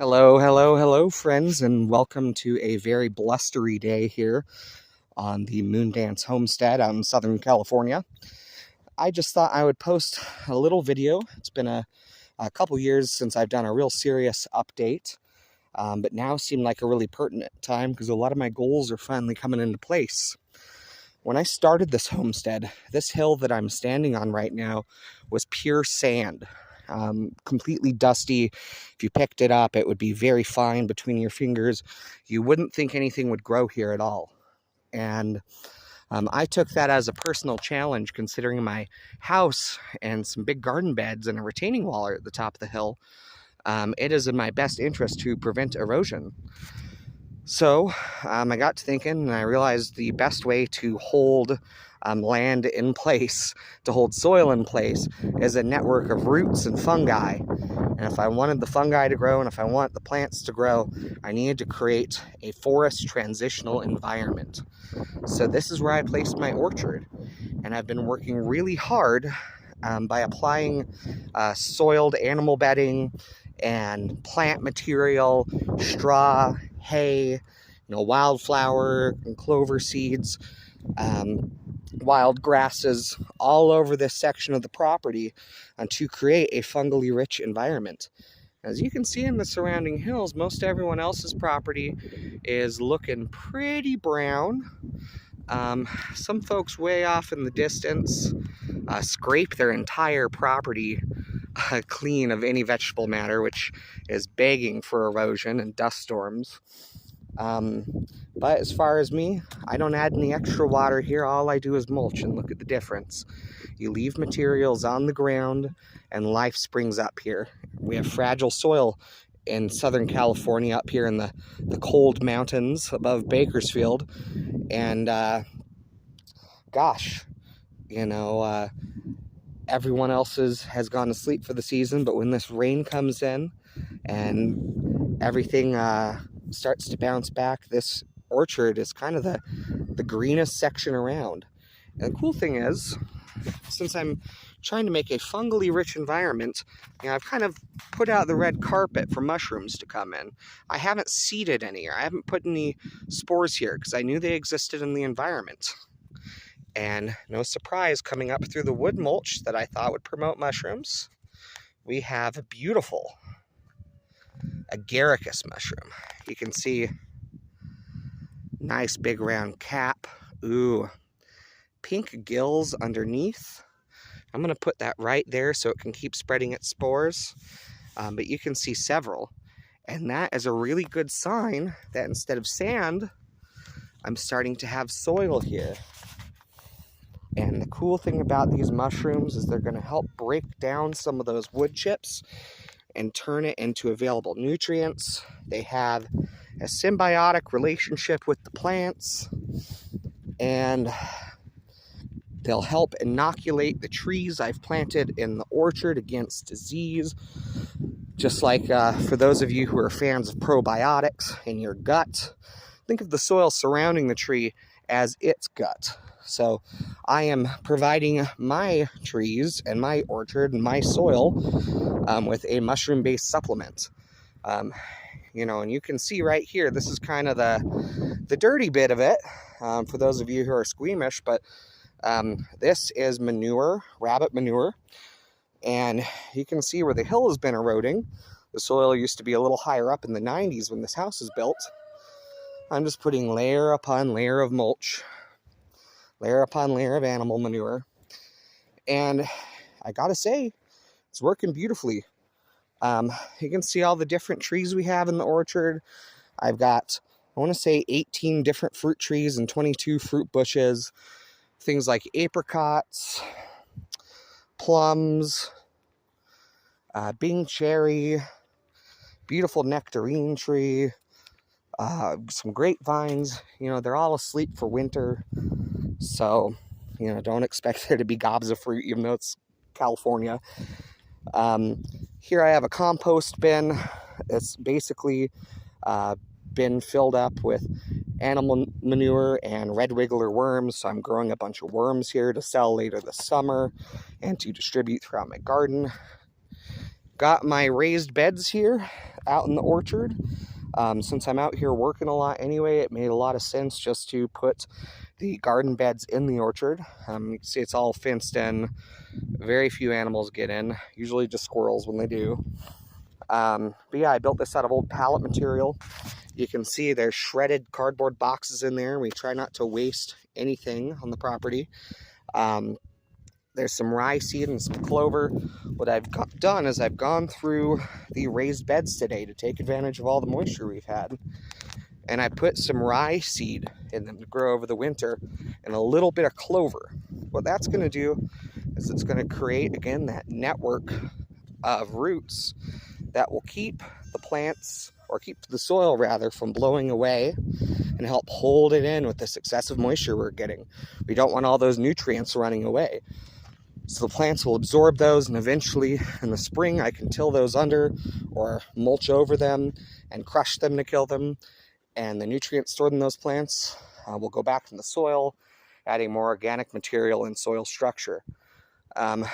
Hello, friends, and welcome to a very blustery day here on the Moondance Homestead out in Southern California. I just thought I would post a little video. It's been a couple years since I've done a real serious update, but now seemed like a really pertinent time because a lot of my goals are finally coming into place. When I started this homestead, this hill that I'm standing on right now was pure sand. Completely dusty. If you picked it up, it would be very fine between your fingers. You wouldn't think anything would grow here at all. And I took that as a personal challenge, considering my house and some big garden beds and a retaining wall are at the top of the hill. It is in my best interest to prevent erosion. So I got to thinking, and I realized the best way to hold land in place, to hold soil in place, is a network of roots and fungi. And if I wanted the fungi to grow, and if I want the plants to grow, I needed to create a forest transitional environment. So this is where I placed my orchard, and I've been working really hard by applying soiled animal bedding and plant material, straw, hay, wildflower and clover seeds, wild grasses all over this section of the property to create a fungally rich environment. As you can see in the surrounding hills, most everyone else's property is looking pretty brown. Some folks way off in the distance scrape their entire property clean of any vegetable matter, which is begging for erosion and dust storms. But as far as me, I don't add any extra water here. All I do is mulch, and look at the difference. You leave materials on the ground and life springs up here. We have fragile soil in Southern California, up here in the cold mountains above Bakersfield. And gosh, everyone else has gone to sleep for the season, but when this rain comes in and everything starts to bounce back, this orchard is kind of the greenest section around. And the cool thing is, since I'm trying to make a fungally rich environment, I've kind of put out the red carpet for mushrooms to come in. I haven't seeded any, or I haven't put any spores here because I knew they existed in the environment. And no surprise, coming up through the wood mulch that I thought would promote mushrooms, we have a beautiful agaricus mushroom. You can see nice big round cap. Ooh, pink gills underneath. I'm going to put that right there so it can keep spreading its spores. But you can see several. And that is a really good sign that instead of sand, I'm starting to have soil here. And the cool thing about these mushrooms is they're going to help break down some of those wood chips and turn it into available nutrients. They have a symbiotic relationship with the plants, and they'll help inoculate the trees I've planted in the orchard against disease. Just like for those of you who are fans of probiotics in your gut, think of the soil surrounding the tree as its gut. So I am providing my trees and my orchard and my soil with a mushroom-based supplement. And you can see right here, this is kind of the dirty bit of it for those of you who are squeamish, but this is manure, rabbit manure, and you can see where the hill has been eroding. The soil used to be a little higher up in the 90s when this house was built. I'm just putting layer upon layer of mulch, layer upon layer of animal manure, and I gotta say, it's working beautifully. You can see all the different trees we have in the orchard. I've got, I want to say 18 different fruit trees and 22 fruit bushes. Things like apricots, plums, Bing cherry, beautiful nectarine tree, some grapevines. They're all asleep for winter. So, don't expect there to be gobs of fruit, even though it's California. Here I have a compost bin. It's basically been filled up with animal manure and red wiggler worms. So I'm growing a bunch of worms here to sell later this summer and to distribute throughout my garden. Got my raised beds here out in the orchard. Since I'm out here working a lot anyway, it made a lot of sense just to put the garden beds in the orchard. You can see it's all fenced in. Very few animals get in, usually just squirrels when they do. But yeah, I built this out of old pallet material. You can see there's shredded cardboard boxes in there. We try not to waste anything on the property. There's some rye seed and some clover. What I've done is I've gone through the raised beds today to take advantage of all the moisture we've had. And I put some rye seed in them to grow over the winter and a little bit of clover. What that's going to do is it's going to create, again, that network of roots that will keep the plants, or keep the soil rather, from blowing away and help hold it in with this excessive moisture we're getting. We don't want all those nutrients running away. So the plants will absorb those, and eventually in the spring I can till those under or mulch over them and crush them to kill them. And the nutrients stored in those plants will go back in the soil, adding more organic material and soil structure. Up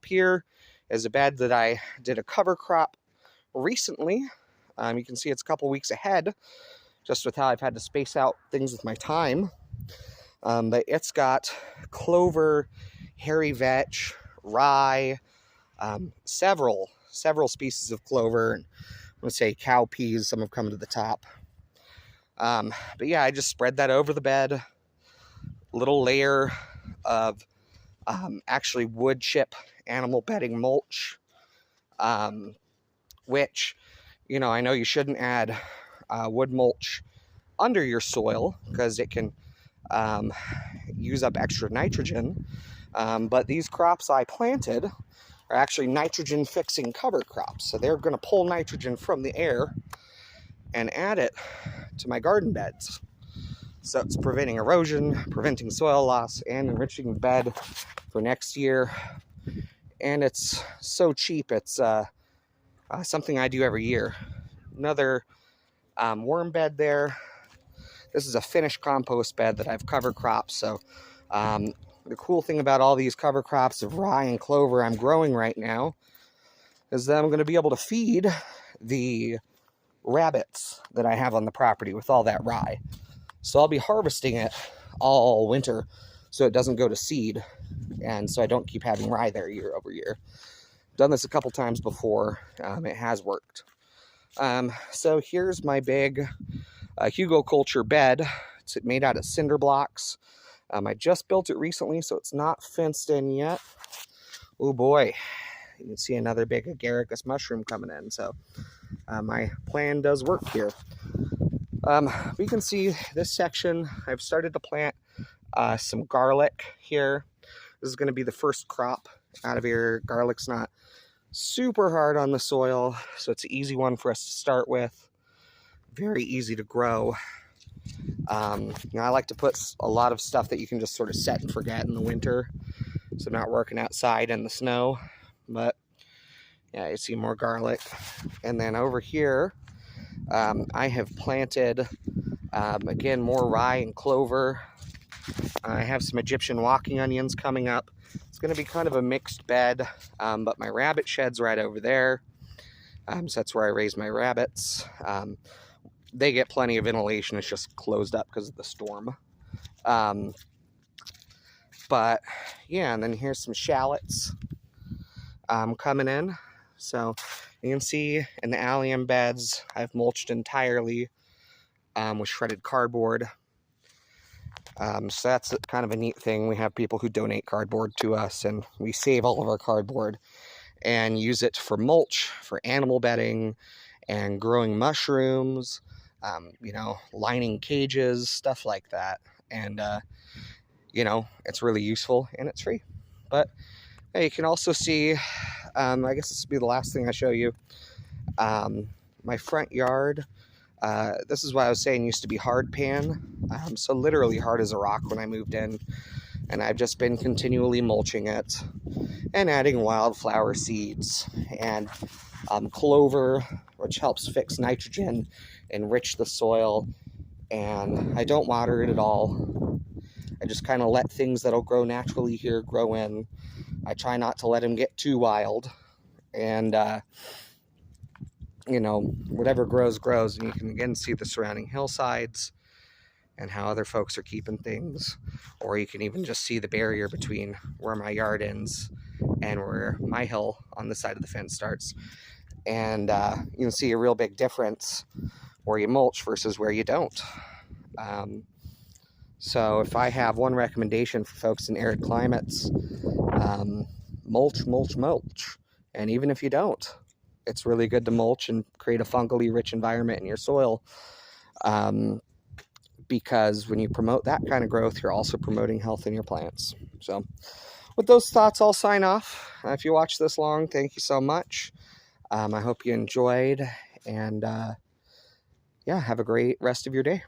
here is a bed that I did a cover crop recently. You can see it's a couple weeks ahead, just with how I've had to space out things with my time. But it's got clover, hairy vetch, rye, several species of clover, and I'm going to say cowpeas. Some have come to the top. But yeah, I just spread that over the bed. Little layer of actually wood chip animal bedding mulch, which, you know, I know you shouldn't add wood mulch under your soil because it can use up extra nitrogen. But these crops I planted are actually nitrogen fixing cover crops. So they're going to pull nitrogen from the air and add it to my garden beds. So it's preventing erosion, preventing soil loss, and enriching the bed for next year. And it's so cheap. It's something I do every year. Another worm bed there. This is a finished compost bed that I've cover cropped. So the cool thing about all these cover crops of rye and clover I'm growing right now is that I'm going to be able to feed the rabbits that I have on the property with all that rye. So I'll be harvesting it all winter so it doesn't go to seed, and so I don't keep having rye there year over year. Done this a couple times before. It has worked. So here's my big Hugo culture bed. It's made out of cinder blocks. I just built it recently, so it's not fenced in yet. Oh boy, you can see another big agaricus mushroom coming in. So my plan does work here. We can see this section. I've started to plant some garlic here. This is going to be the first crop out of here. Garlic's not super hard on the soil, so it's an easy one for us to start with. Very easy to grow. I like to put a lot of stuff that you can just sort of set and forget in the winter, so I'm not working outside in the snow. But yeah, you see more garlic. And then over here, I have planted, again, more rye and clover. I have some Egyptian walking onions coming up. It's going to be kind of a mixed bed, but my rabbit shed's right over there. So that's where I raise my rabbits. They get plenty of ventilation. It's just closed up because of the storm. But yeah, and then here's some shallots coming in. So you can see in the allium beds, I've mulched entirely with shredded cardboard. So that's kind of a neat thing. We have people who donate cardboard to us, and we save all of our cardboard and use it for mulch, for animal bedding, and growing mushrooms, lining cages, stuff like that. And, it's really useful and it's free. But you can also see, I guess this will be the last thing I show you, my front yard. This is what I was saying used to be hard pan. So literally hard as a rock when I moved in. And I've just been continually mulching it and adding wildflower seeds and clover, which helps fix nitrogen, enrich the soil. And I don't water it at all. I just kind of let things that'll grow naturally here grow in. I try not to let them get too wild. And, you know, whatever grows, grows. And you can again see the surrounding hillsides and how other folks are keeping things. Or you can even just see the barrier between where my yard ends and where my hill on the side of the fence starts. And you can see a real big difference where you mulch versus where you don't. So if I have one recommendation for folks in arid climates, mulch, mulch, mulch. And even if you don't, it's really good to mulch and create a fungally rich environment in your soil. Because when you promote that kind of growth, you're also promoting health in your plants. So with those thoughts, I'll sign off. If you watched this long, thank you so much. I hope you enjoyed, and yeah, have a great rest of your day.